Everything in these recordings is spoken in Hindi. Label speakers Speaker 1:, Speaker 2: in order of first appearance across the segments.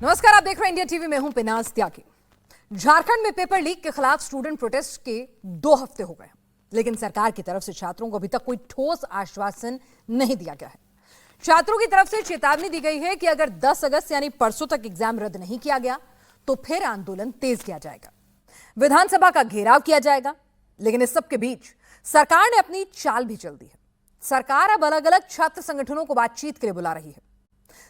Speaker 1: नमस्कार, आप देख रहे हैं इंडिया टीवी में हूं पिनाज त्यागी। झारखंड में पेपर लीक के खिलाफ स्टूडेंट प्रोटेस्ट के 2 हफ्ते हो गए, लेकिन सरकार की तरफ से छात्रों को अभी तक कोई ठोस आश्वासन नहीं दिया गया है। छात्रों की तरफ से चेतावनी दी गई है कि अगर 10 अगस्त यानी परसों तक एग्जाम रद्द नहीं किया गया तो फिर आंदोलन तेज किया जाएगा, विधानसभा का घेराव किया जाएगा। लेकिन इस सब के बीच सरकार ने अपनी चाल भी चल दी है। सरकार अब अलग अलग छात्र संगठनों को बातचीत के लिए बुला रही है।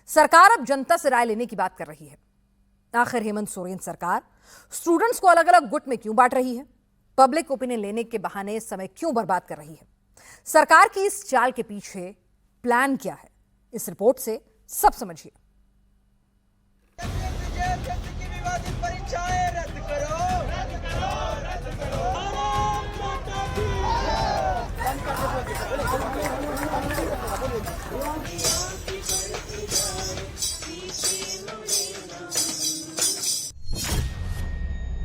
Speaker 1: सरकार अब जनता से राय लेने की बात कर रही है। आखिर हेमंत सोरेन सरकार स्टूडेंट्स को अलग अलग गुट में क्यों बांट रही है? पब्लिक ओपिनियन लेने के बहाने समय क्यों बर्बाद कर रही है? सरकार की इस चाल के पीछे प्लान क्या है? इस रिपोर्ट से सब समझिए।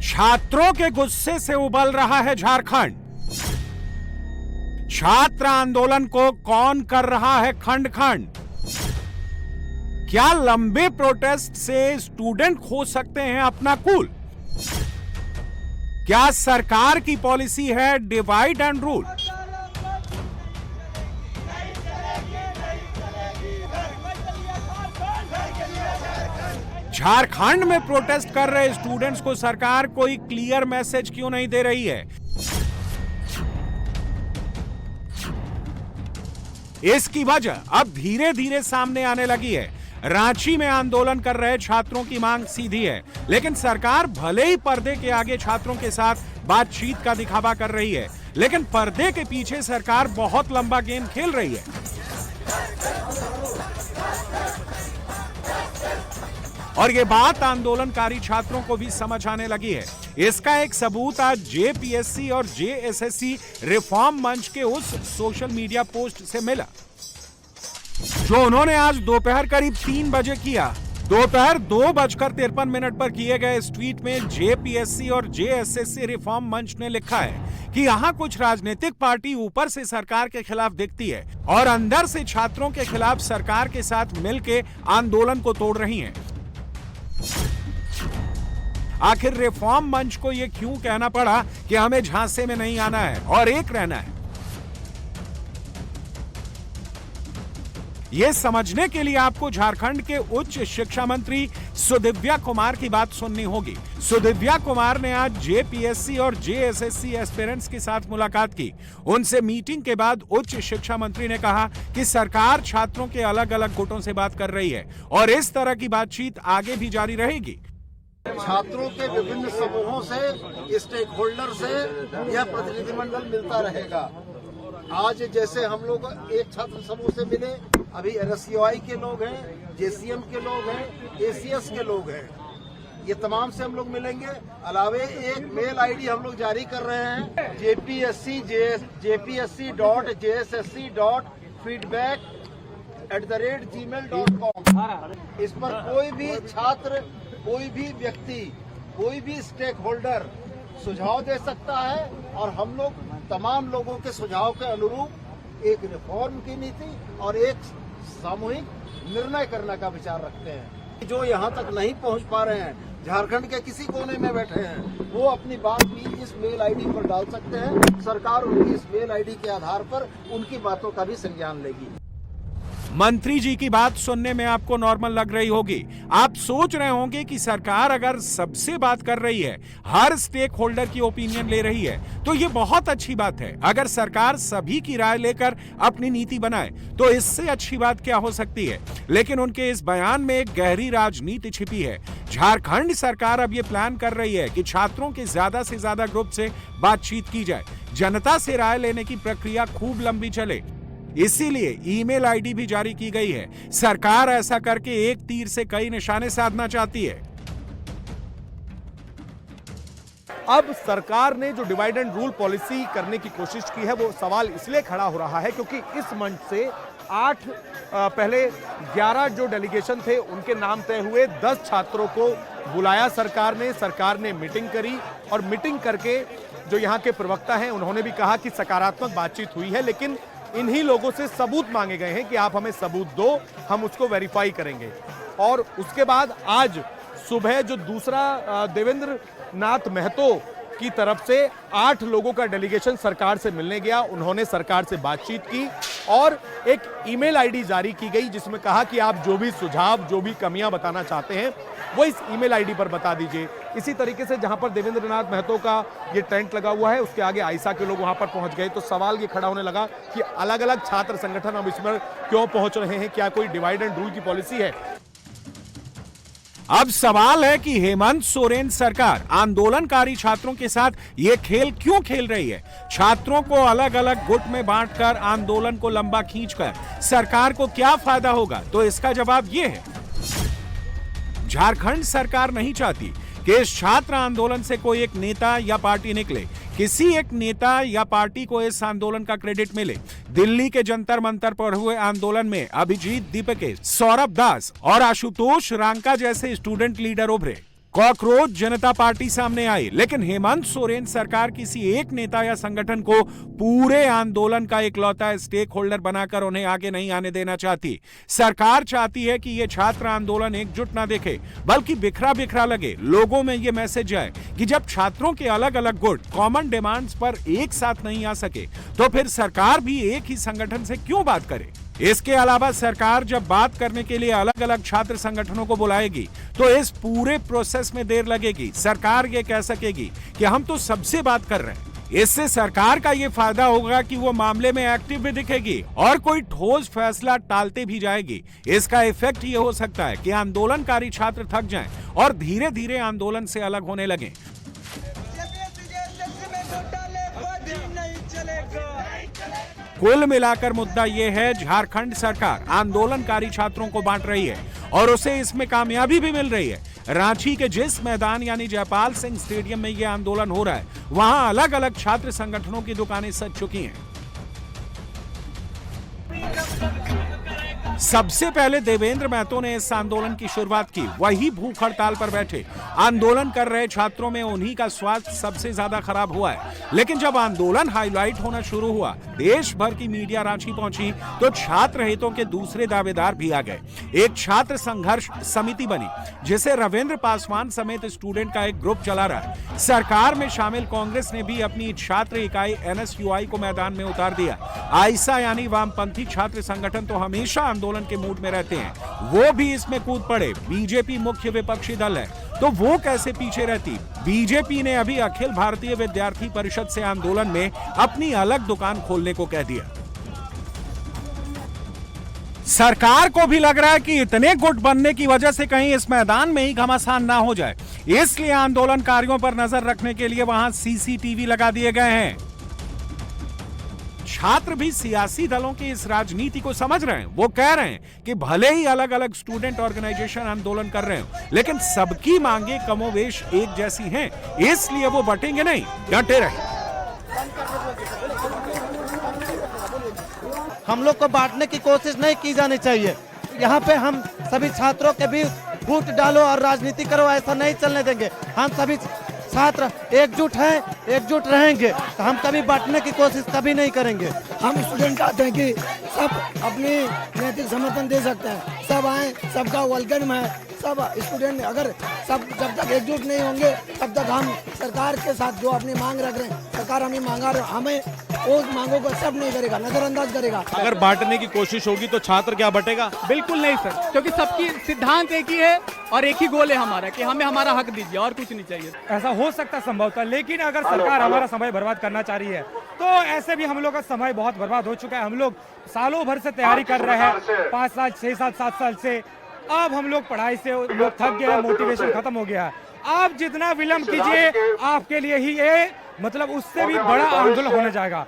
Speaker 2: छात्रों के गुस्से से उबल रहा है झारखंड। छात्र आंदोलन को कौन कर रहा है खंड खंड? क्या लंबे प्रोटेस्ट से स्टूडेंट खो सकते हैं अपना कूल? क्या सरकार की पॉलिसी है डिवाइड एंड रूल? झारखंड में प्रोटेस्ट कर रहे स्टूडेंट्स को सरकार कोई क्लियर मैसेज क्यों नहीं दे रही है? इसकी वजह अब धीरे धीरे सामने आने लगी है। रांची में आंदोलन कर रहे छात्रों की मांग सीधी है, लेकिन सरकार भले ही पर्दे के आगे छात्रों के साथ बातचीत का दिखावा कर रही है, लेकिन पर्दे के पीछे सरकार बहुत लंबा गेम खेल रही है। और ये बात आंदोलनकारी छात्रों को भी समझ आने लगी है। इसका एक सबूत आज जेपीएससी और जेएसएससी रिफॉर्म मंच के उस सोशल मीडिया पोस्ट से मिला जो उन्होंने आज दोपहर करीब 3 बजे किया। दोपहर 2:53 पर किए गए इस ट्वीट में जेपीएससी और जेएसएससी रिफॉर्म मंच ने लिखा है कि यहाँ कुछ राजनीतिक पार्टी ऊपर से सरकार के खिलाफ दिखती है और अंदर से छात्रों के खिलाफ सरकार के साथ मिलकर आंदोलन को तोड़ रही है। आखिर रिफॉर्म मंच को यह क्यों कहना पड़ा कि हमें झांसे में नहीं आना है और एक रहना है? यह समझने के लिए आपको झारखंड के उच्च शिक्षा मंत्री सुदिव्या कुमार की बात सुननी होगी। सुदिव्या कुमार ने आज जेपीएससी और जेएसएससी एस्पिरेंट्स के साथ मुलाकात की। उनसे मीटिंग के बाद उच्च शिक्षा मंत्री ने कहा कि सरकार छात्रों के अलग अलग गुटों से बात कर रही है और इस तरह की बातचीत आगे भी जारी रहेगी।
Speaker 3: छात्रों के विभिन्न समूहों से, स्टेक होल्डर से यह प्रतिनिधिमंडल मिलता रहेगा। आज जैसे हम लोग एक छात्र समूह से मिले, अभी RSUI के लोग हैं, JCM के लोग हैं, ACS के लोग हैं, ये तमाम से हम लोग मिलेंगे। अलावे एक मेल ID हम लोग जारी कर रहे हैं, jpsc.feedback@gmail.com। इस पर कोई भी छात्र, कोई भी व्यक्ति, कोई भी स्टेक होल्डर सुझाव दे सकता है और हम लोग तमाम लोगों के सुझाव के अनुरूप एक रिफॉर्म की नीति और एक सामूहिक निर्णय करने का विचार रखते हैं। जो यहाँ तक नहीं पहुँच पा रहे हैं, झारखंड के किसी कोने में बैठे हैं, वो अपनी बात भी इस मेल ID पर डाल सकते हैं। सरकार उनकी इस मेल ID के आधार पर उनकी बातों का भी संज्ञान लेगी।
Speaker 2: मंत्री जी की बात सुनने में आपको नॉर्मल लग रही होगी। आप सोच रहे होंगे कि सरकार अगर सबसे बात कर रही है, हर स्टेक होल्डर की ओपिनियन ले रही है, तो ये बहुत अच्छी बात है। अगर सरकार सभी की राय लेकर अपनी नीति बनाए तो इससे अच्छी बात क्या हो सकती है? लेकिन उनके इस बयान में एक गहरी राजनीति छिपी है। झारखंड सरकार अब ये प्लान कर रही है कि छात्रों के ज्यादा से ज्यादा ग्रुप से बातचीत की जाए, जनता से राय लेने की प्रक्रिया खूब लंबी चले। इसीलिए ईमेल ID भी जारी की गई है। सरकार ऐसा करके एक तीर से कई निशाने साधना चाहती है।
Speaker 4: अब सरकार ने जो डिवाइड एंड रूल पॉलिसी करने की कोशिश की है, वो सवाल इसलिए खड़ा हो रहा है क्योंकि इस मंच से 8 पहले 11 जो डेलीगेशन थे उनके नाम तय हुए। 10 छात्रों को बुलाया सरकार ने मीटिंग करी और मीटिंग करके जो यहाँ के प्रवक्ता हैं उन्होंने भी कहा कि सकारात्मक बातचीत हुई है, लेकिन इन्हीं लोगों से सबूत मांगे गए हैं कि आप हमें सबूत दो, हम उसको वेरीफाई करेंगे। और उसके बाद आज सुबह जो दूसरा देवेंद्र नाथ महतो की तरफ से 8 लोगों का डेलीगेशन सरकार से मिलने गया, उन्होंने सरकार से बातचीत की और एक ईमेल आईडी जारी की गई जिसमें कहा कि आप जो भी सुझाव, जो भी कमियां बताना चाहते हैं वो इस ईमेल आईडी पर बता दीजिए। इसी तरीके से जहां पर देवेंद्र नाथ महतो का ये टेंट लगा हुआ है उसके आगे आयसा के लोग वहां पर पहुंच गए, तो सवाल ये खड़ा होने लगा कि अलग अलग छात्र संगठन अब इसमें क्यों पहुंच रहे हैं, क्या कोई डिवाइड एंड रूल की पॉलिसी है।
Speaker 2: अब सवाल है कि हेमंत सोरेन सरकार आंदोलनकारी छात्रों के साथ ये खेल क्यों खेल रही है। छात्रों को अलग अलग गुट में बांटकर आंदोलन को लंबा खींचकर सरकार को क्या फायदा होगा, तो इसका जवाब ये है, झारखंड सरकार नहीं चाहती कि इस छात्र आंदोलन से कोई एक नेता या पार्टी निकले, किसी एक नेता या पार्टी को इस आंदोलन का क्रेडिट मिले। दिल्ली के जंतर मंतर पर हुए आंदोलन में अभिजीत दीपकेश, सौरभ दास और आशुतोष रांका जैसे स्टूडेंट लीडर उभरे, कॉकरोच जनता पार्टी सामने आई, लेकिन हेमंत सोरेन सरकार किसी एक नेता या संगठन को पूरे आंदोलन का इकलौता स्टेक होल्डर बनाकर उन्हें आगे नहीं आने देना चाहती। सरकार चाहती है कि यह छात्र आंदोलन एकजुट ना दिखे बल्कि बिखरा बिखरा लगे। लोगों में यह मैसेज जाए कि जब छात्रों के अलग अलग गुट कॉमन डिमांड्स पर एक साथ नहीं आ सके तो फिर सरकार भी एक ही संगठन से क्यों बात करे। इसके अलावा सरकार जब बात करने के लिए अलग अलग छात्र संगठनों को बुलाएगी तो इस पूरे प्रोसेस में देर लगेगी। सरकार ये कह सकेगी कि हम तो सबसे बात कर रहे हैं। इससे सरकार का ये फायदा होगा कि वो मामले में एक्टिव भी दिखेगी और कोई ठोस फैसला टालते भी जाएगी। इसका इफेक्ट ये हो सकता है कि आंदोलनकारी छात्र थक जाएं और धीरे धीरे आंदोलन से अलग होने लगें। कुल मिलाकर मुद्दा यह है, झारखंड सरकार आंदोलनकारी छात्रों को बांट रही है और उसे इसमें कामयाबी भी मिल रही है। रांची के जिस मैदान यानी जयपाल सिंह स्टेडियम में यह आंदोलन हो रहा है वहां अलग अलग छात्र संगठनों की दुकानें सज चुकी हैं। सबसे पहले देवेंद्र महतो ने इस आंदोलन की शुरुआत की। वही भूख हड़ताल पर बैठे आंदोलन कर रहे छात्रों में उन्हीं का स्वास्थ्य सबसे ज्यादा खराब हुआ है। लेकिन जब आंदोलन हाईलाइट होना शुरू हुआ, देश भर की मीडिया रांची पहुंची तो छात्र हितों के दूसरे दावेदार भी आ गए। एक छात्र संघर्ष समिति बनी जिसे रविंद्र पासवान समेत स्टूडेंट का एक ग्रुप चला रहा है। सरकार में शामिल कांग्रेस ने भी अपनी छात्र इकाई NSUI को मैदान में उतार दिया। आयसा यानी वामपंथी छात्र संगठन तो हमेशा आंदोलन के मूड में रहते हैं, वो भी इसमें कूद पड़े। बीजेपी मुख्य विपक्षी दल है तो वो कैसे पीछे रहती। बीजेपी ने अभी अखिल भारतीय विद्यार्थी परिषद से आंदोलन में अपनी अलग दुकान खोलने को कह दिया। सरकार को भी लग रहा है कि इतने गुट बनने की वजह से कहीं इस मैदान में ही घमासान ना हो जाए, इसलिए आंदोलनकारियों पर नजर रखने के लिए वहां CCTV लगा दिए गए हैं। छात्र भी सियासी दलों की इस राजनीति को समझ रहे हैं। वो कह रहे हैं कि भले ही अलग अलग स्टूडेंट ऑर्गेनाइजेशन आंदोलन कर रहे हैं लेकिन सबकी मांगे कमोवेश एक जैसी हैं, इसलिए वो बटेंगे नहीं, डटे रहे।
Speaker 5: हम लोग को बांटने की कोशिश नहीं की जानी चाहिए। यहाँ पे हम सभी छात्रों के भी फूट डालो और राजनीति करो, ऐसा नहीं चलने देंगे। हम सभी छात्र एकजुट हैं, एकजुट रहेंगे, तो हम कभी बांटने की कोशिश कभी नहीं करेंगे।
Speaker 6: हम स्टूडेंट चाहते हैं कि सब अपनी नैतिक समर्थन दे सकते हैं, सब आए, सबका वेलकम है। सब स्टूडेंट अगर सब जब तक एकजुट नहीं होंगे तब तक हम सरकार के साथ जो अपनी मांग रख रहे हैं, सरकार हमें मांगा हमें उस मांगों को सब नहीं करेगा, नजरअंदाज करेगा।
Speaker 4: अगर बांटने की कोशिश होगी तो छात्र क्या बटेगा?
Speaker 7: बिल्कुल नहीं सर, क्योंकि सबकी सिद्धांत एक ही है और एक ही गोल है हमारा कि हमें हमारा हक दीजिए और कुछ नहीं चाहिए।
Speaker 8: ऐसा हो सकता संभवतः, लेकिन अगर सरकार हमारा समय बर्बाद करना चाह रही है तो ऐसे भी हम लोग का समय बहुत बर्बाद हो चुका है। हम लोग सालों भर से तैयारी कर रहे हैं, 5 साल 6 साल 7 साल से। अब हम लोग पढ़ाई से लोग थक गए हैं, मोटिवेशन खत्म हो गया है। आप जितना विलंब कीजिए आपके लिए ही ये मतलब उससे भी बड़ा आंदोलन होने जाएगा।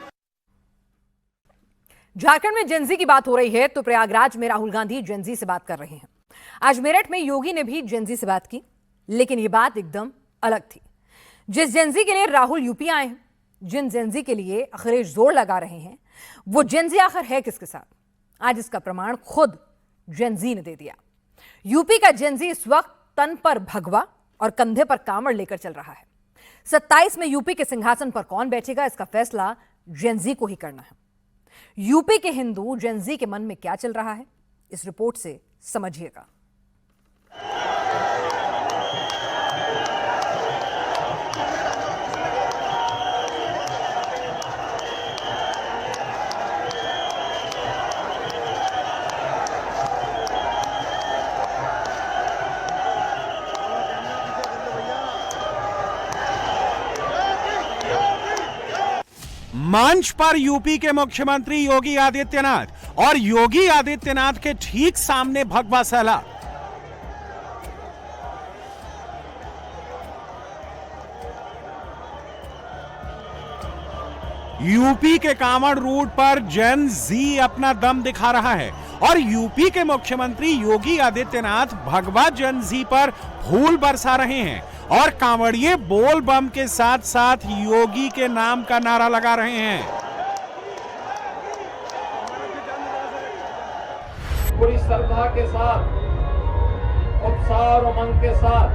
Speaker 1: झारखंड में जेनजी की बात हो रही है तो प्रयागराज में राहुल गांधी जेनजी से बात कर रहे हैं। आज मेरठ में योगी ने भी जेनजी से बात की, लेकिन यह बात एकदम अलग थी। जिस जेनजी के लिए राहुल यूपी आए हैं, जिन जेनजी के लिए अखिलेश जोर लगा रहे हैं, वो जेनजी आखिर है किसके साथ? आज इसका प्रमाण खुद जेनजी ने दे दिया। यूपी का जेनजी इस वक्त तन पर भगवा और कंधे पर कांवड़ लेकर चल रहा है। 27 में यूपी के सिंहासन पर कौन बैठेगा, इसका फैसला जेनजी को ही करना है। यूपी के हिंदू जेनजी के मन में क्या चल रहा है, इस रिपोर्ट से समझिएगा।
Speaker 2: मंच पर यूपी के मुख्यमंत्री योगी आदित्यनाथ और योगी आदित्यनाथ के ठीक सामने भगवा सैलाब। यूपी के कांवड़ रूट पर जेन जी अपना दम दिखा रहा है और यूपी के मुख्यमंत्री योगी आदित्यनाथ भगवा जेन जी पर फूल बरसा रहे हैं और कांवड़िए बोल बम के साथ साथ योगी के नाम का नारा लगा रहे हैं।
Speaker 9: पूरी श्रद्धा के साथ, उत्साह और उमंग के साथ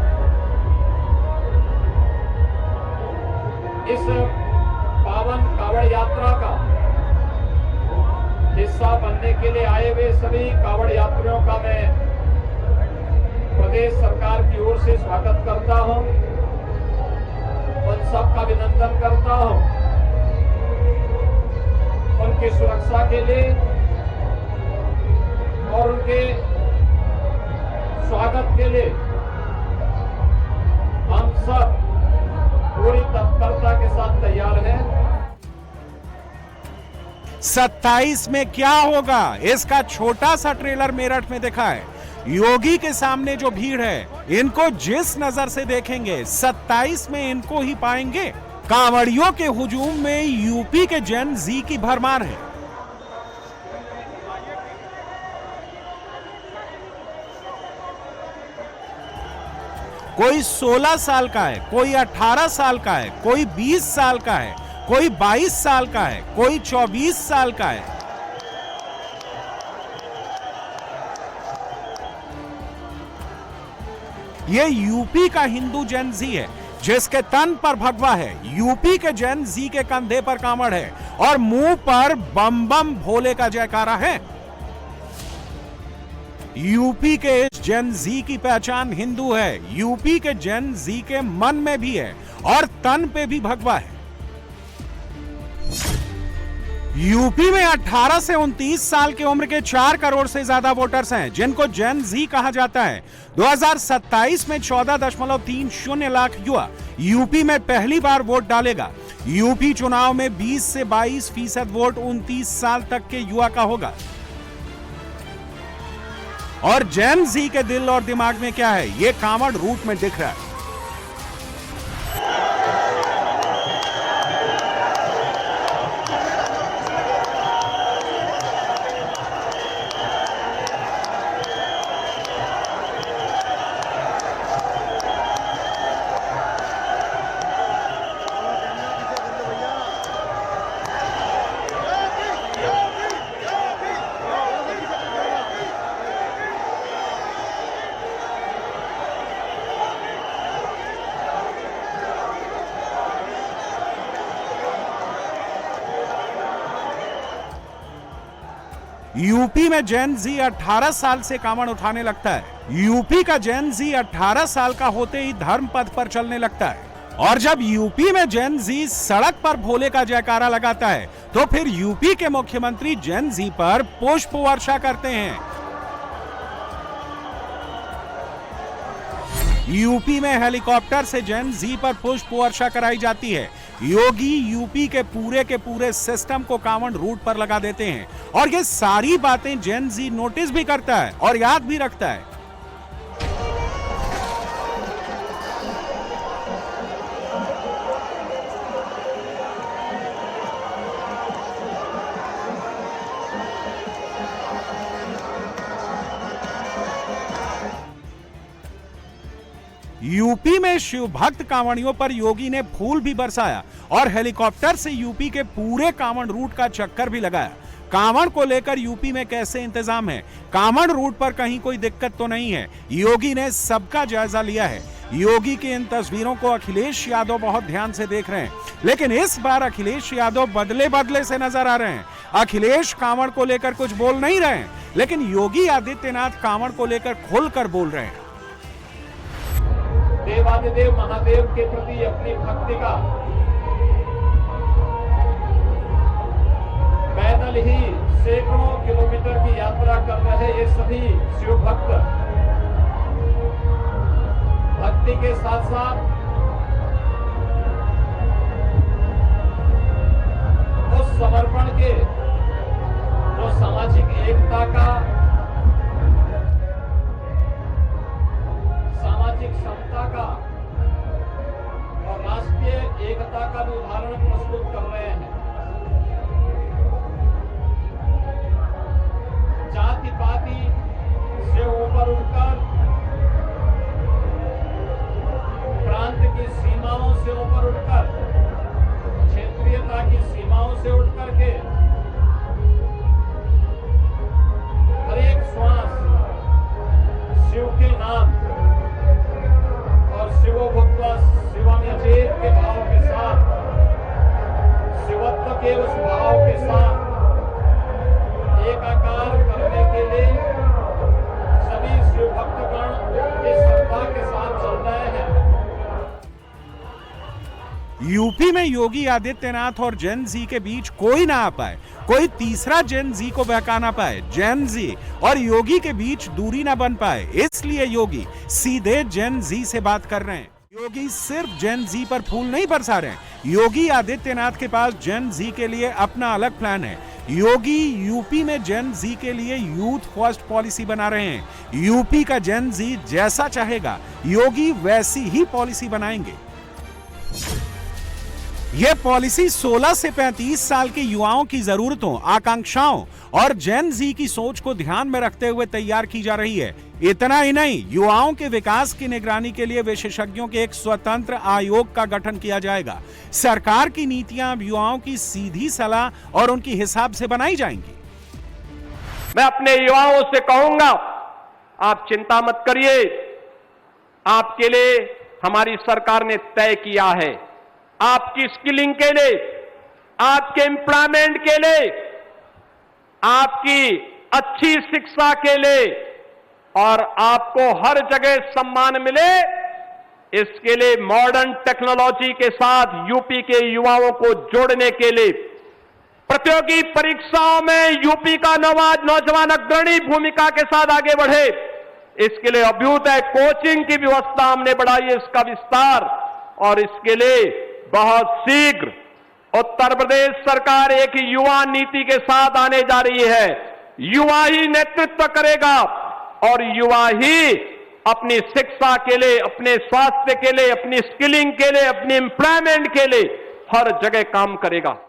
Speaker 9: इस पावन कांवड़ यात्रा का हिस्सा बनने के लिए आए हुए सभी कांवड़ यात्रियों का मैं प्रदेश सरकार की ओर से स्वागत करता हूं, उन सबका अभिनंदन करता हूं। उनकी सुरक्षा के लिए और उनके स्वागत के लिए हम सब पूरी तत्परता के साथ तैयार हैं।
Speaker 2: 27 में क्या होगा, इसका छोटा सा ट्रेलर मेरठ में दिखा है। योगी के सामने जो भीड़ है, इनको जिस नजर से देखेंगे 27 में इनको ही पाएंगे। कांवड़ियों के हुजूम में यूपी के जेन जी की भरमार है। कोई 16 साल का है, कोई 18 साल का है, कोई 20 साल का है, कोई 22 साल का है, कोई 24 साल का है। ये यूपी का हिंदू जेन जी है जिसके तन पर भगवा है। यूपी के जेन जी के कंधे पर कांवड़ है और मुंह पर बम बम भोले का जयकारा है। यूपी के इस जेन जी की पहचान हिंदू है। यूपी के जेन जी के मन में भी है और तन पे भी भगवा है। यूपी में 18 से 29 साल की उम्र के 4 करोड़ से ज्यादा वोटर्स हैं जिनको जेन जी कहा जाता है। 2027 में 14.30 लाख युवा यूपी में पहली बार वोट डालेगा। यूपी चुनाव में 20 से 22% वोट 29 साल तक के युवा का होगा। और जेन जी के दिल और दिमाग में क्या है, ये कांवड़ रूट में दिख रहा है। यूपी में जेन जी 18 साल से कांवड़ उठाने लगता है। यूपी का जेन जी 18 साल का होते ही धर्म पथ पर चलने लगता है। और जब यूपी में जेन जी सड़क पर भोले का जयकारा लगाता है तो फिर यूपी के मुख्यमंत्री जेन जी पर पुष्प वर्षा करते हैं। यूपी में हेलीकॉप्टर से जेन जी पर पुष्प वर्षा कराई जाती है। योगी यूपी के पूरे सिस्टम को कांवड़ रूट पर लगा देते हैं और ये सारी बातें जेन जी नोटिस भी करता है और याद भी रखता है। यूपी में शिव भक्त कांवड़ियों पर योगी ने फूल भी बरसाया और हेलीकॉप्टर से यूपी के पूरे कांवड़ रूट का चक्कर भी लगाया। कांवड़ को लेकर यूपी में कैसे इंतजाम है, कांवड़ रूट पर कहीं कोई दिक्कत तो नहीं है, योगी ने सबका जायजा लिया है। योगी की इन तस्वीरों को अखिलेश यादव बहुत ध्यान से देख रहे हैं, लेकिन इस बार अखिलेश यादव बदले से नजर आ रहे हैं। अखिलेश कांवड़ को लेकर कुछ बोल नहीं रहे हैं, लेकिन योगी आदित्यनाथ कांवड़ को लेकर खुलकर बोल रहे हैं।
Speaker 9: देवादिदेव महादेव के प्रति अपनी भक्ति का पैदल ही सैकड़ों किलोमीटर की यात्रा कर रहे ये सभी शिव भक्त भक्ति के साथ साथ समर्पण के, जो सामाजिक एकता का, सामाजिक समता का और राष्ट्रीय एकता का भी उदाहरण प्रस्तुत कर रहे हैं। जाति पाति से ऊपर उठकर, प्रांत की सीमाओं से ऊपर उठकर, क्षेत्रीयता की सीमाओं से उठकर के हर एक श्वास शिव के नाम और शिवो भूत्वा शिवामी चेत के भाव के साथ, शिवत्व के उस भाव के साथ एकाकार करने के लिए सभी शिव भक्तगण इस श्रद्धा के साथ चल रहे हैं।
Speaker 2: यूपी में योगी आदित्यनाथ और जेन जी के बीच कोई ना आ पाए, कोई तीसरा जेन जी को बहकाना पाए, जेन जी और योगी के बीच दूरी ना बन पाए, इसलिए योगी सीधे जेन जी से बात कर रहे हैं। योगी सिर्फ जेन जी पर फूल नहीं बरसा रहे हैं, योगी आदित्यनाथ के पास जेन जी के लिए अपना अलग प्लान है। योगी यूपी में जेन जी के लिए यूथ फर्स्ट पॉलिसी बना रहे हैं। यूपी का जेन जी जैसा चाहेगा, योगी वैसी ही पॉलिसी बनाएंगे। यह पॉलिसी 16 से 35 साल के युवाओं की जरूरतों, आकांक्षाओं और जेन जी की सोच को ध्यान में रखते हुए तैयार की जा रही है। इतना ही नहीं, युवाओं के विकास की निगरानी के लिए विशेषज्ञों के एक स्वतंत्र आयोग का गठन किया जाएगा। सरकार की नीतियां अब युवाओं की सीधी सलाह और उनके हिसाब से बनाई जाएंगी।
Speaker 9: मैं अपने युवाओं से कहूंगा, आप चिंता मत करिए, आपके लिए हमारी सरकार ने तय किया है, आपकी स्किलिंग के लिए, आपके एम्प्लॉयमेंट के लिए, आपकी अच्छी शिक्षा के लिए और आपको हर जगह सम्मान मिले, इसके लिए मॉडर्न टेक्नोलॉजी के साथ यूपी के युवाओं को जोड़ने के लिए प्रतियोगी परीक्षाओं में यूपी का नौजवान अग्रणी भूमिका के साथ आगे बढ़े, इसके लिए अभ्युदय कोचिंग की व्यवस्था हमने बढ़ाई है, इसका विस्तार। और इसके लिए बहुत शीघ्र उत्तर प्रदेश सरकार एक युवा नीति के साथ आने जा रही है। युवा ही नेतृत्व करेगा और युवा ही अपनी शिक्षा के लिए, अपने स्वास्थ्य के लिए, अपनी स्किलिंग के लिए, अपनी एम्प्लॉयमेंट के लिए हर जगह काम करेगा।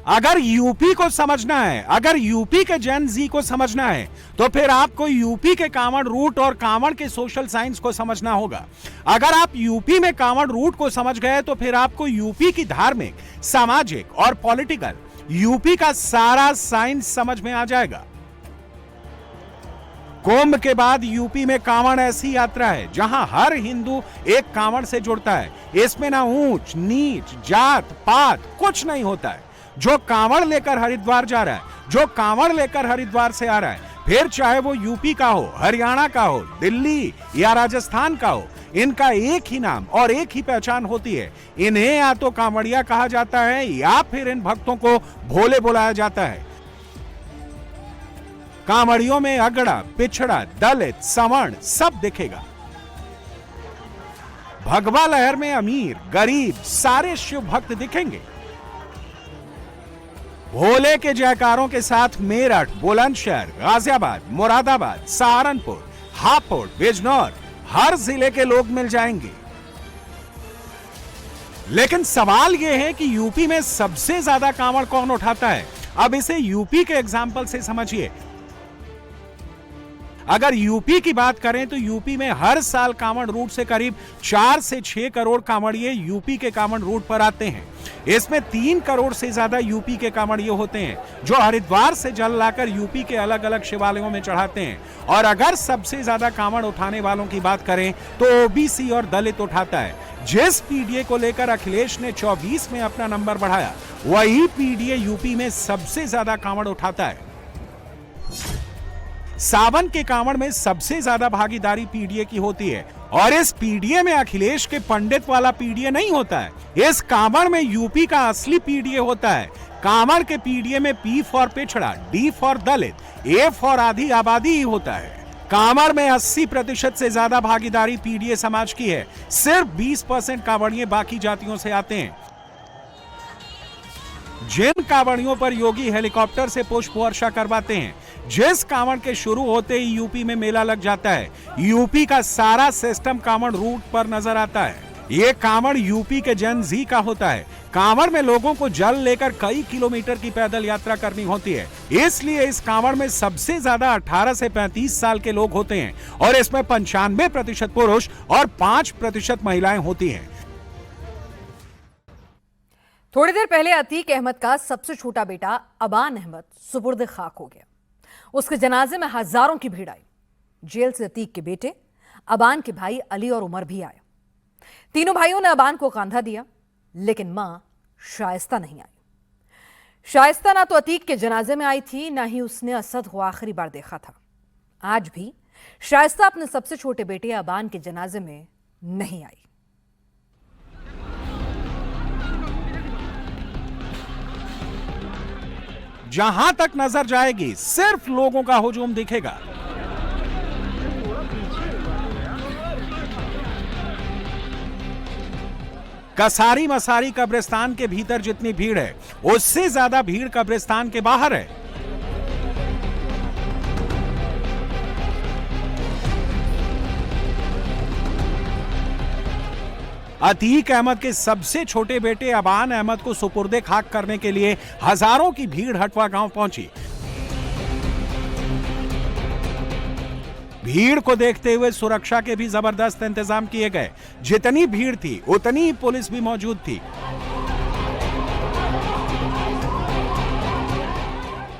Speaker 2: अगर यूपी को समझना है, अगर यूपी के जेन जी को समझना है, तो फिर आपको यूपी के कांवड़ रूट और कांवड़ के सोशल साइंस को समझना होगा। अगर आप यूपी में कांवड़ रूट को समझ गए, तो फिर आपको यूपी की धार्मिक, सामाजिक और पॉलिटिकल यूपी का सारा साइंस समझ में आ जाएगा। कुंभ के बाद यूपी में कांवड़ ऐसी यात्रा है जहां हर हिंदू एक कांवड़ से जुड़ता है। इसमें ना ऊंच नीच, जात पात कुछ नहीं होता है। जो कांवड़ लेकर हरिद्वार जा रहा है, जो कांवड़ लेकर हरिद्वार से आ रहा है, फिर चाहे वो यूपी का हो, हरियाणा का हो, दिल्ली या राजस्थान का हो, इनका एक ही नाम और एक ही पहचान होती है। इन्हें या तो कांवड़िया कहा जाता है या फिर इन भक्तों को भोले बुलाया जाता है। कांवड़ियों में अगड़ा, पिछड़ा, दलित, सवर्ण सब दिखेगा। भगवा लहर में अमीर, गरीब सारे शिव भक्त दिखेंगे। भोले के जयकारों के साथ मेरठ, बुलंदशहर, गाजियाबाद, मुरादाबाद, सहारनपुर, हापुड़, बिजनौर हर जिले के लोग मिल जाएंगे। लेकिन सवाल यह है कि यूपी में सबसे ज्यादा कांवड़ कौन उठाता है? अब इसे यूपी के एग्जाम्पल से समझिए। अगर यूपी की बात करें तो यूपी में हर साल कांवड़ रूट से करीब 4 से 6 करोड़ कांवड़िए यूपी के कांवड़ रूट पर आते हैं। इसमें 3 करोड़ से ज्यादा यूपी के कांवड़िए होते हैं जो हरिद्वार से जल लाकर यूपी के अलग अलग शिवालयों में चढ़ाते हैं। और अगर सबसे ज्यादा कांवड़ उठाने वालों की बात करें तो ओबीसी और दलित उठाता है। जिस पीडीए को लेकर अखिलेश ने 24 में अपना नंबर बढ़ाया, वही पीडीए यूपी में सबसे ज्यादा कांवड़ उठाता है। सावन के कांवड़ में सबसे ज्यादा भागीदारी पीडीए की होती है और इस पीडीए में अखिलेश के पंडित वाला पीडीए नहीं होता है। इस कांवड़ में यूपी का असली पीडीए होता है। कांवड़ के पीडीए में पी फॉर पिछड़ा, D for Dalit, A for आधी आबादी ही होता है। कांवड़ में 80% से ज्यादा भागीदारी पीडीए समाज की है। सिर्फ 20% कांवड़िए बाकी जातियों से आते हैं। जिन कांवड़ियों पर योगी हेलीकॉप्टर से पुष्प वर्षा करवाते हैं, जिस कांवड़ के शुरू होते ही यूपी में मेला लग जाता है, यूपी का सारा सिस्टम कांवड़ रूट पर नजर आता है। ये कांवड़ यूपी के जन जी का होता है। कांवड़ में लोगों को जल लेकर कई किलोमीटर की पैदल यात्रा करनी होती है, इसलिए इस कांवड़ में सबसे ज्यादा 18 से 35 साल के लोग होते हैं और इसमें 95% पुरुष और 5% महिलाएं होती हैं।
Speaker 1: थोड़ी देर पहले अतीक अहमद का सबसे छोटा बेटा अबान अहमद सुपुर्द खाक हो गया। उसके जनाजे में हजारों की भीड़ आई। जेल से अतीक के बेटे, अबान के भाई अली और उमर भी आए। तीनों भाइयों ने अबान को कंधा दिया, लेकिन मां शाइस्ता नहीं आई। शाइस्ता ना तो अतीक के जनाजे में आई थी, ना ही उसने असद को आखिरी बार देखा था। आज भी शाइस्ता अपने सबसे छोटे बेटे अबान के जनाजे में नहीं आई।
Speaker 2: जहां तक नजर जाएगी सिर्फ लोगों का हुजूम दिखेगा। कसारी मसारी कब्रिस्तान के भीतर जितनी भीड़ है, उससे ज्यादा भीड़ कब्रिस्तान के बाहर है। अतीक अहमद के सबसे छोटे बेटे अबान अहमद को सुपुर्दे खाक करने के लिए हजारों की भीड़ हटवा गांव पहुंची। भीड़ को देखते हुए सुरक्षा के भी जबरदस्त इंतजाम किए गए। जितनी भीड़ थी उतनी ही पुलिस भी मौजूद थी।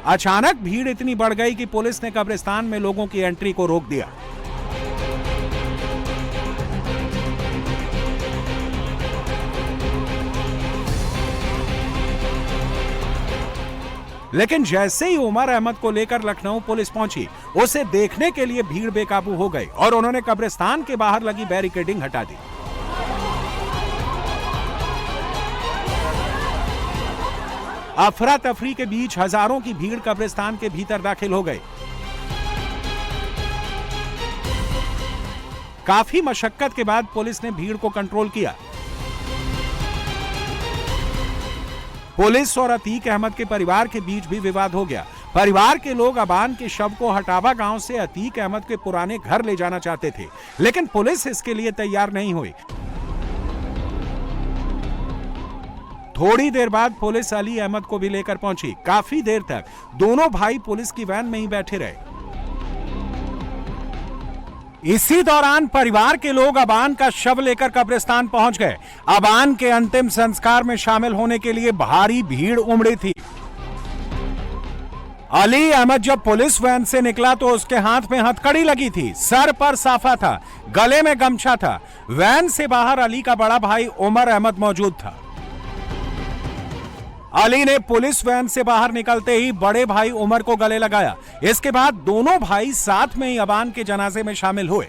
Speaker 2: अचानक भीड़ इतनी बढ़ गई कि पुलिस ने कब्रिस्तान में लोगों की एंट्री को रोक दिया। लेकिन जैसे ही उमर अहमद को लेकर लखनऊ पुलिस पहुंची, उसे देखने के लिए भीड़ बेकाबू हो गई और उन्होंने कब्रिस्तान के बाहर लगी बैरिकेडिंग हटा दी। अफरा तफरी के बीच हजारों की भीड़ कब्रिस्तान के भीतर दाखिल हो गई। काफी मशक्कत के बाद पुलिस ने भीड़ को कंट्रोल किया। पुलिस और अतीक अहमद के परिवार के बीच भी विवाद हो गया। परिवार के लोग अबान के शव को हटावा गांव से अतीक अहमद के पुराने घर ले जाना चाहते थे, लेकिन पुलिस इसके लिए तैयार नहीं हुई। थोड़ी देर बाद पुलिस अली अहमद को भी लेकर पहुंची। काफी देर तक दोनों भाई पुलिस की वैन में ही बैठे रहे। इसी दौरान परिवार के लोग अबान का शव लेकर कब्रिस्तान पहुंच गए। अबान के अंतिम संस्कार में शामिल होने के लिए भारी भीड़ उमड़ी थी। अली अहमद जब पुलिस वैन से निकला तो उसके हाथ में हथकड़ी लगी थी, सर पर साफा था, गले में गमछा था। वैन से बाहर अली का बड़ा भाई उमर अहमद मौजूद था। अली ने पुलिस वैन से बाहर निकलते ही बड़े भाई उमर को गले लगाया। इसके बाद दोनों भाई साथ में ही अबान के जनाजे में शामिल हुए।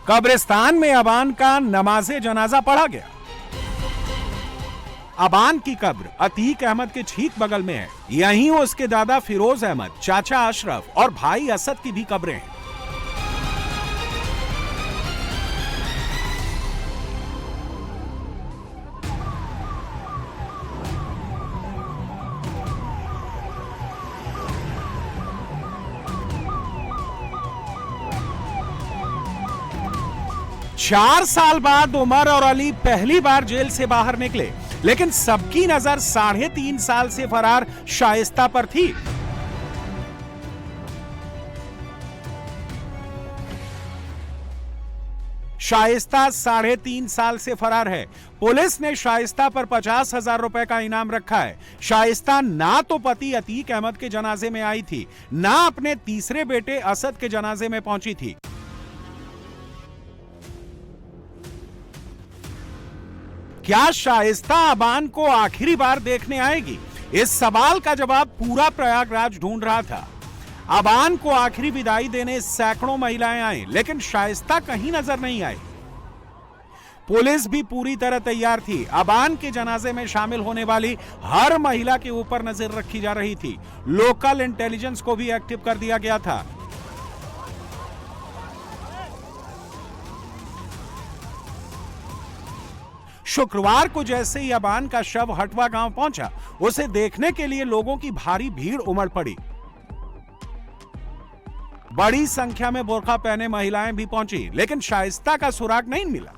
Speaker 2: कब्रिस्तान में अबान का नमाजे जनाजा पढ़ा गया। अबान की कब्र अतीक अहमद के ठीक बगल में है। यहीं उसके दादा फिरोज अहमद, चाचा अशरफ और भाई असद की भी कब्रें हैं। चार साल बाद उमर और अली पहली बार जेल से बाहर निकले, लेकिन सबकी नजर 3.5 साल से फरार शाइस्ता पर थी। शाइस्ता 3.5 साल से फरार है। पुलिस ने शाइस्ता पर 50,000 रुपए का इनाम रखा है। शाइस्ता ना तो पति अतीक अहमद के जनाजे में आई थी, ना अपने तीसरे बेटे असद के जनाजे में पहुंची थी। क्या शाइस्ता अबान को आखिरी बार देखने आएगी? इस सवाल का जवाब पूरा प्रयागराज ढूंढ रहा था। अबान को आखिरी विदाई देने सैकड़ों महिलाएं आई, लेकिन शाइस्ता कहीं नजर नहीं आई। पुलिस भी पूरी तरह तैयार थी। अबान के जनाजे में शामिल होने वाली हर महिला के ऊपर नजर रखी जा रही थी। लोकल इंटेलिजेंस को भी एक्टिव कर दिया गया था। शुक्रवार को जैसे ही अबान का शव हटवा गांव पहुंचा, उसे देखने के लिए लोगों की भारी भीड़ उमड़ पड़ी। बड़ी संख्या में बुर्का पहने महिलाएं भी पहुंची, लेकिन शाइस्ता का सुराग नहीं मिला।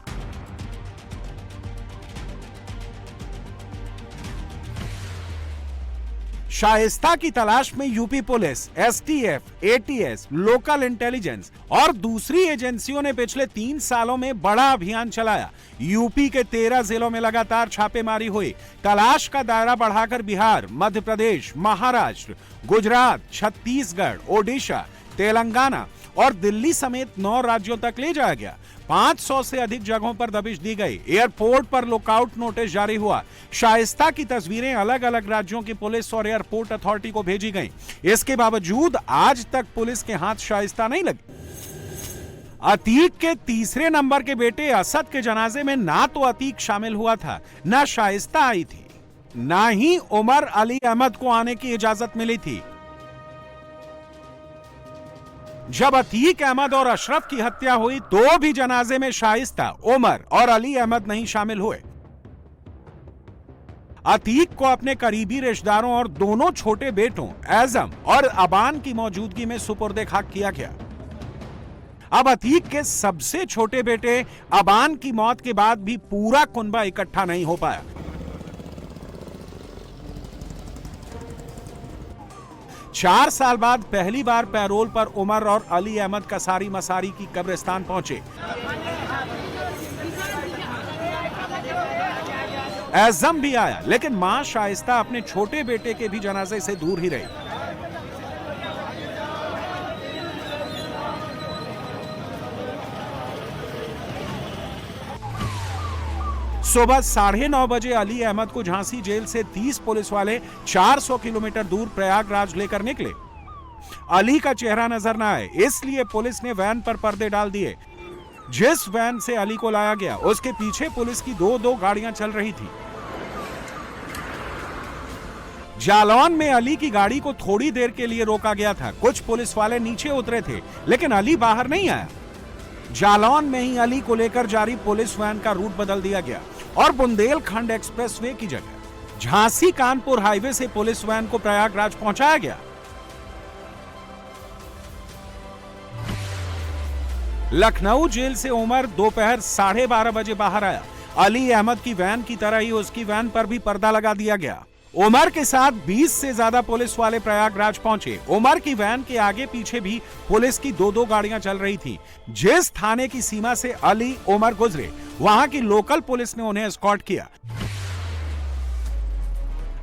Speaker 2: शाइस्ता की तलाश में UP police, STF, ATS, local intelligence और दूसरी एजेंसियों ने पिछले 3 सालों में बड़ा अभियान चलाया। यूपी के 13 जिलों में लगातार छापेमारी हुई। तलाश का दायरा बढ़ाकर बिहार, मध्य प्रदेश, महाराष्ट्र, गुजरात, छत्तीसगढ़, ओडिशा, तेलंगाना और दिल्ली समेत 9 राज्यों तक ले जाया गया। 500 से अधिक जगहों पर दबिश दी गई। एयरपोर्ट पर लुकआउट नोटिस जारी हुआ। शाइस्ता की तस्वीरें अलग अलग राज्यों की पुलिस और एयरपोर्ट अथॉरिटी को भेजी गईं। इसके बावजूद आज तक पुलिस के हाथ शाइस्ता नहीं लगी। अतीक के तीसरे नंबर के बेटे असद के जनाजे में ना तो अतीक शामिल हुआ था, ना शाइस्ता आई थी, ना ही उमर अली अहमद को आने की इजाजत मिली थी। जब अतीक अहमद और अशरफ की हत्या हुई तो भी जनाजे में शाइस्ता, उमर और अली अहमद नहीं शामिल हुए। अतीक को अपने करीबी रिश्तेदारों और दोनों छोटे बेटों एज़म और अबान की मौजूदगी में सुपुर्दे खाक किया गया। अब अतीक के सबसे छोटे बेटे अबान की मौत के बाद भी पूरा कुनबा इकट्ठा नहीं हो पाया। चार साल बाद पहली बार पैरोल पर उमर और अली अहमद कसारी मसारी की कब्रिस्तान पहुंचे। एज़म भी आया, लेकिन मां शाइस्ता अपने छोटे बेटे के भी जनाजे से दूर ही रही। सुबह 9:30 बजे अली अहमद को झांसी जेल से 30 पुलिस वाले 400 किलोमीटर दूर प्रयागराज लेकर निकले। अली का चेहरा नजर न आए, इसलिए पुलिस ने वैन पर पर्दे डाल दिए। जिस वैन से अली को लाया गया, उसके पीछे पुलिस की 2-2 गाड़ियां चल रही थी। जालौन में अली की गाड़ी को थोड़ी देर के लिए रोका गया था। कुछ पुलिस वाले नीचे उतरे थे, लेकिन अली बाहर नहीं आया। जालौन में ही अली को लेकर जारी पुलिस वैन का रूट बदल दिया गया और बुंदेलखंड एक्सप्रेसवे की जगह झांसी कानपुर हाईवे से पुलिस वैन को प्रयागराज पहुंचाया गया। लखनऊ जेल से उमर दोपहर 12:30 बजे बाहर आया। अली अहमद की वैन की तरह ही उसकी वैन पर भी पर्दा लगा दिया गया। उमर के साथ 20 से ज्यादा पुलिस वाले प्रयागराज पहुंचे। उमर की वैन के आगे पीछे भी पुलिस की 2-2 गाड़ियां चल रही थी। जिस थाने की सीमा से अली उमर गुजरे, वहां की लोकल पुलिस ने उन्हें एस्कॉर्ट किया।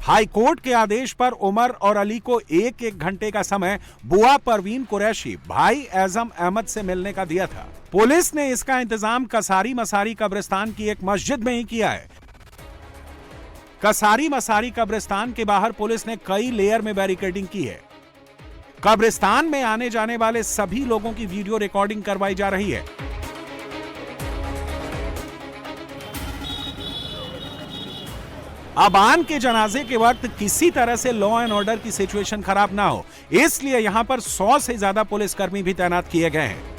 Speaker 2: हाई कोर्ट के आदेश पर उमर और अली को 1-1 घंटे का समय बुआ परवीन कुरैशी भाई एज़म अहमद से मिलने का दिया था। पुलिस ने इसका इंतजाम कसारी मसारी कब्रिस्तान की एक मस्जिद में ही किया है। कसारी मसारी कब्रिस्तान के बाहर पुलिस ने कई लेयर में बैरिकेडिंग की है। कब्रिस्तान में आने जाने वाले सभी लोगों की वीडियो रिकॉर्डिंग करवाई जा रही है। अबान के जनाजे के वक्त किसी तरह से लॉ एंड ऑर्डर की सिचुएशन खराब ना हो, इसलिए यहां पर 100 से ज्यादा पुलिसकर्मी भी तैनात किए गए हैं।